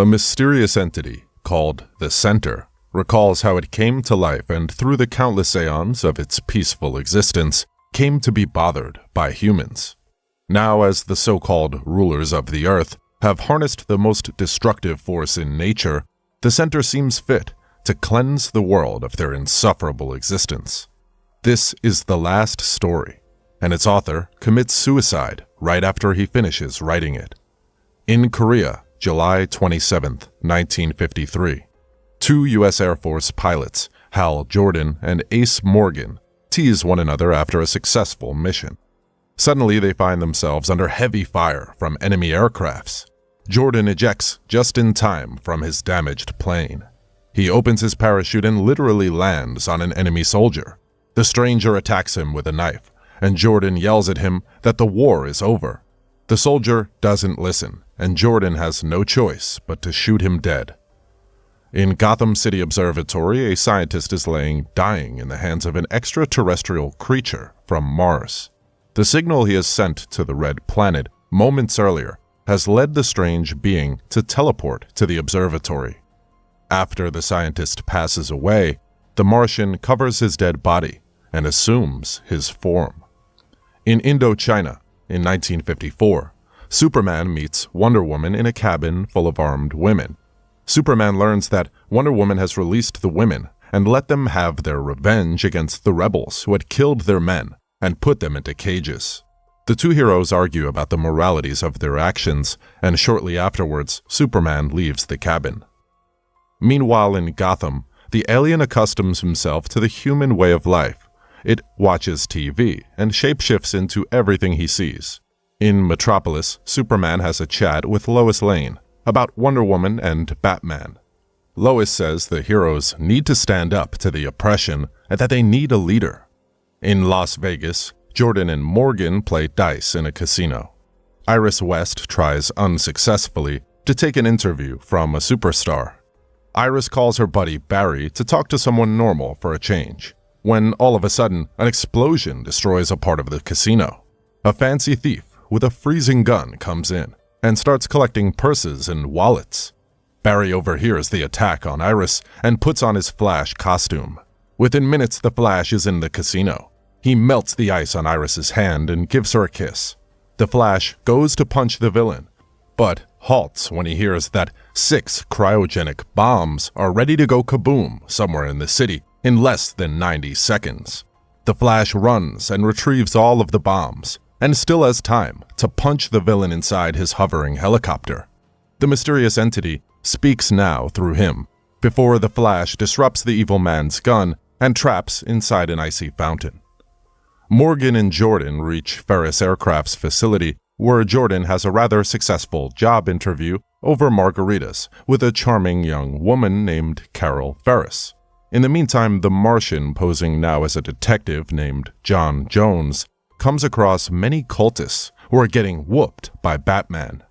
A mysterious entity, called the Center, recalls how it came to life and through the countless aeons of its peaceful existence, came to be bothered by humans. Now, as the so-called rulers of the earth have harnessed the most destructive force in nature, the Center seems fit to cleanse the world of their insufferable existence. This is the last story, and its author commits suicide right after he finishes writing it. In Korea, July 27, 1953, two U.S. Air Force pilots, Hal Jordan and Ace Morgan, tease one another after a successful mission. Suddenly, they find themselves under heavy fire from enemy aircrafts. Jordan ejects just in time from his damaged plane. He opens his parachute and literally lands on an enemy soldier. The stranger attacks him with a knife, and Jordan yells at him that the war is over. The soldier doesn't listen, and Jordan has no choice but to shoot him dead. In Gotham City Observatory, a scientist is dying in the hands of an extraterrestrial creature from Mars. The signal he has sent to the Red Planet moments earlier has led the strange being to teleport to the observatory. After the scientist passes away, the Martian covers his dead body and assumes his form. In Indochina, in 1954, Superman meets Wonder Woman in a cabin full of armed women. Superman learns that Wonder Woman has released the women and let them have their revenge against the rebels who had killed their men and put them into cages. The two heroes argue about the moralities of their actions, and shortly afterwards, Superman leaves the cabin. Meanwhile, in Gotham, the alien accustoms himself to the human way of life. It watches TV and shapeshifts into everything he sees. In Metropolis, Superman has a chat with Lois Lane about Wonder Woman and Batman. Lois says the heroes need to stand up to the oppression and that they need a leader. In Las Vegas, Jordan and Morgan play dice in a casino. Iris West tries unsuccessfully to take an interview from a superstar. Iris calls her buddy Barry to talk to someone normal for a change, when all of a sudden an explosion destroys a part of the casino. A fancy thief with a freezing gun comes in and starts collecting purses and wallets. Barry overhears the attack on Iris and puts on his Flash costume. Within minutes, the Flash is in the casino. He melts the ice on Iris's hand and gives her a kiss. The Flash goes to punch the villain, but halts when he hears that 6 cryogenic bombs are ready to go kaboom somewhere in the city in less than 90 seconds. The Flash runs and retrieves all of the bombs, and still has time to punch the villain inside his hovering helicopter. The mysterious entity speaks now through him, before the Flash disrupts the evil man's gun and traps inside an icy fountain. Morgan and Jordan reach Ferris Aircraft's facility, where Jordan has a rather successful job interview over margaritas with a charming young woman named Carol Ferris. In the meantime, the Martian, posing now as a detective named John Jones, comes across many cultists who are getting whooped by Batman.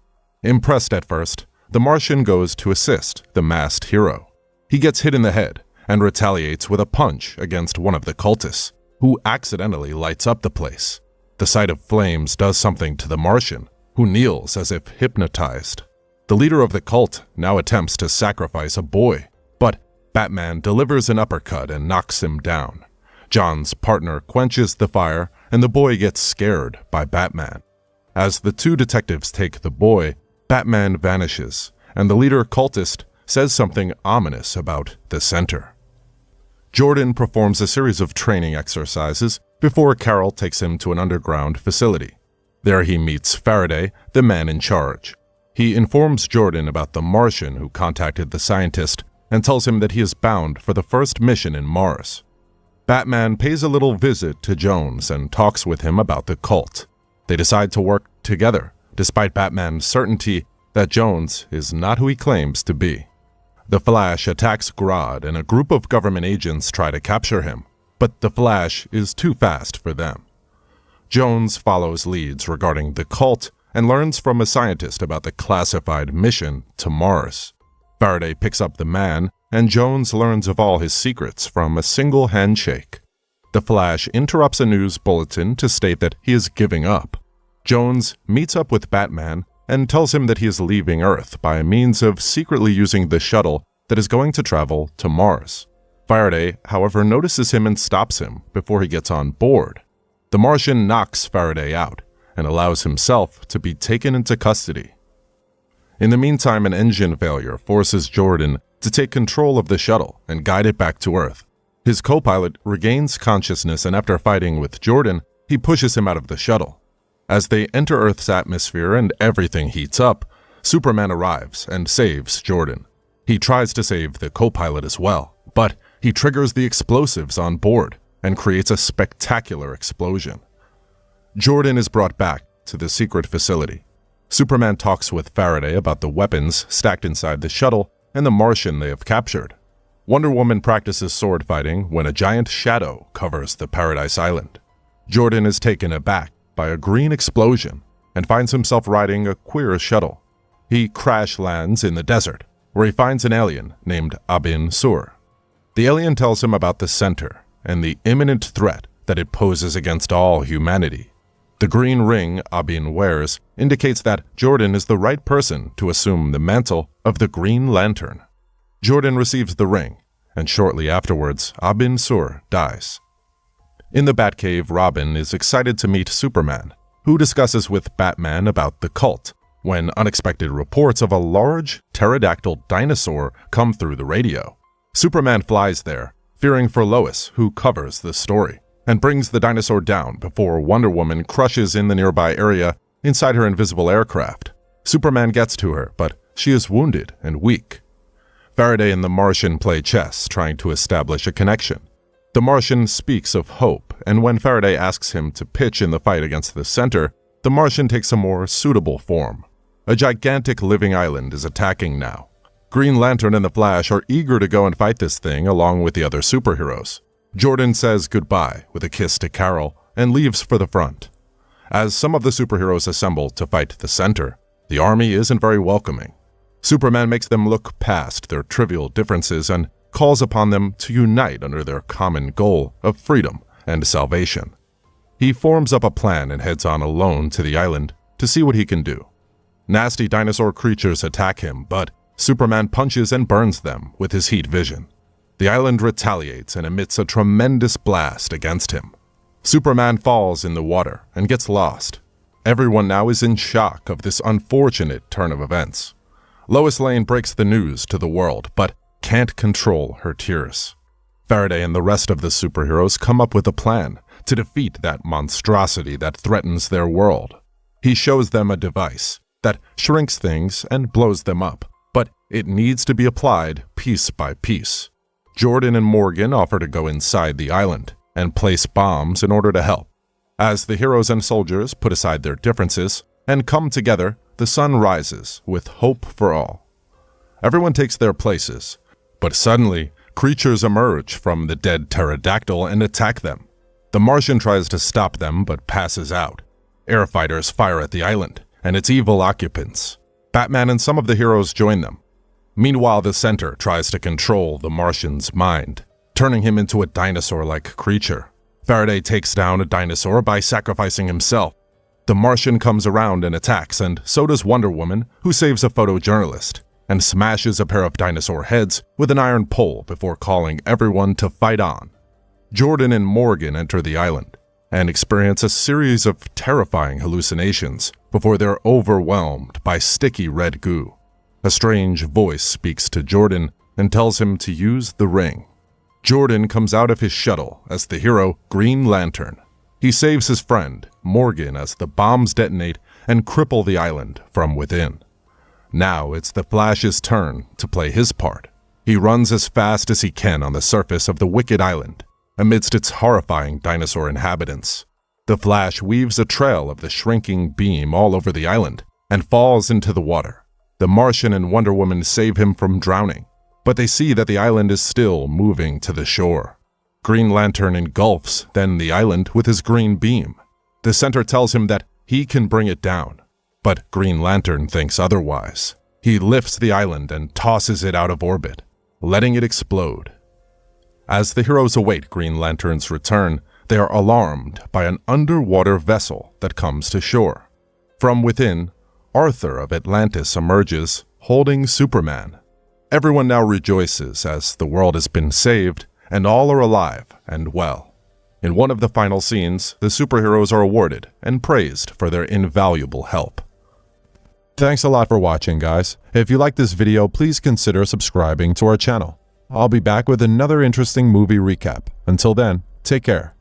Impressed at first, the Martian goes to assist the masked hero. He gets hit in the head and retaliates with a punch against one of the cultists, who accidentally lights up the place. The sight of flames does something to the Martian, who kneels as if hypnotized. The leader of the cult now attempts to sacrifice a boy, but Batman delivers an uppercut and knocks him down. John's partner quenches the fire, and the boy gets scared by Batman. As the two detectives take the boy, Batman vanishes, and the leader cultist says something ominous about the Center. Jordan performs a series of training exercises before Carol takes him to an underground facility. There he meets Faraday, the man in charge. He informs Jordan about the Martian who contacted the scientist and tells him that he is bound for the first mission in Mars. Batman pays a little visit to Jones and talks with him about the cult. They decide to work together, despite Batman's certainty that Jones is not who he claims to be. The Flash attacks Grodd, and a group of government agents try to capture him, but the Flash is too fast for them. Jones follows leads regarding the cult and learns from a scientist about the classified mission to Mars. Faraday picks up the man, and Jones learns of all his secrets from a single handshake. The Flash interrupts a news bulletin to state that he is giving up. Jones meets up with Batman and tells him that he is leaving Earth by means of secretly using the shuttle that is going to travel to Mars. Faraday, however, notices him and stops him before he gets on board. The Martian knocks Faraday out and allows himself to be taken into custody. In the meantime, an engine failure forces Jordan to take control of the shuttle and guide it back to Earth. His co-pilot regains consciousness, and after fighting with Jordan, he pushes him out of the shuttle. As they enter Earth's atmosphere and everything heats up, Superman arrives and saves Jordan. He tries to save the co-pilot as well, but he triggers the explosives on board and creates a spectacular explosion. Jordan is brought back to the secret facility. Superman talks with Faraday about the weapons stacked inside the shuttle and the Martian they have captured. Wonder Woman practices sword fighting when a giant shadow covers the Paradise Island. Jordan is taken aback by a green explosion and finds himself riding a queer shuttle. He crash lands in the desert, where he finds an alien named Abin Sur. The alien tells him about the Center and the imminent threat that it poses against all humanity. The green ring Abin wears indicates that Jordan is the right person to assume the mantle of the Green Lantern. Jordan receives the ring, and shortly afterwards, Abin Sur dies. In the Batcave, Robin is excited to meet Superman, who discusses with Batman about the cult, when unexpected reports of a large pterodactyl dinosaur come through the radio. Superman flies there, fearing for Lois, who covers the story, and brings the dinosaur down before Wonder Woman crushes in the nearby area inside her invisible aircraft. Superman gets to her, but she is wounded and weak. Faraday and the Martian play chess, trying to establish a connection. The Martian speaks of hope, and when Faraday asks him to pitch in the fight against the Center, the Martian takes a more suitable form. A gigantic living island is attacking now. Green Lantern and the Flash are eager to go and fight this thing along with the other superheroes. Jordan says goodbye with a kiss to Carol and leaves for the front. As some of the superheroes assemble to fight the Center, the army isn't very welcoming. Superman makes them look past their trivial differences and calls upon them to unite under their common goal of freedom and salvation. He forms up a plan and heads on alone to the island to see what he can do. Nasty dinosaur creatures attack him, but Superman punches and burns them with his heat vision. The island retaliates and emits a tremendous blast against him. Superman falls in the water and gets lost. Everyone now is in shock of this unfortunate turn of events. Lois Lane breaks the news to the world, but can't control her tears. Faraday and the rest of the superheroes come up with a plan to defeat that monstrosity that threatens their world. He shows them a device that shrinks things and blows them up, but it needs to be applied piece by piece. Jordan and Morgan offer to go inside the island and place bombs in order to help. As the heroes and soldiers put aside their differences and come together, the sun rises with hope for all. Everyone takes their places, but suddenly, creatures emerge from the dead pterodactyl and attack them. The Martian tries to stop them but passes out. Air fighters fire at the island and its evil occupants. Batman and some of the heroes join them. Meanwhile, the Center tries to control the Martian's mind, turning him into a dinosaur-like creature. Faraday takes down a dinosaur by sacrificing himself. The Martian comes around and attacks, and so does Wonder Woman, who saves a photojournalist and smashes a pair of dinosaur heads with an iron pole before calling everyone to fight on. Jordan and Morgan enter the island and experience a series of terrifying hallucinations before they're overwhelmed by sticky red goo. A strange voice speaks to Jordan and tells him to use the ring. Jordan comes out of his shuttle as the hero Green Lantern. He saves his friend, Morgan, as the bombs detonate and cripple the island from within. Now it's the Flash's turn to play his part. He runs as fast as he can on the surface of the Wicked Island, amidst its horrifying dinosaur inhabitants. The Flash weaves a trail of the shrinking beam all over the island and falls into the water. The Martian and Wonder Woman save him from drowning, but they see that the island is still moving to the shore. Green Lantern engulfs then the island with his green beam. The Center tells him that he can bring it down, but Green Lantern thinks otherwise. He lifts the island and tosses it out of orbit, letting it explode. As the heroes await Green Lantern's return, they are alarmed by an underwater vessel that comes to shore. From within, Arthur of Atlantis emerges, holding Superman. Everyone now rejoices as the world has been saved, and all are alive and well. In one of the final scenes, the superheroes are awarded and praised for their invaluable help. Thanks a lot for watching, guys. If you like this video, please consider subscribing to our channel. I'll be back with another interesting movie recap. Until then, take care.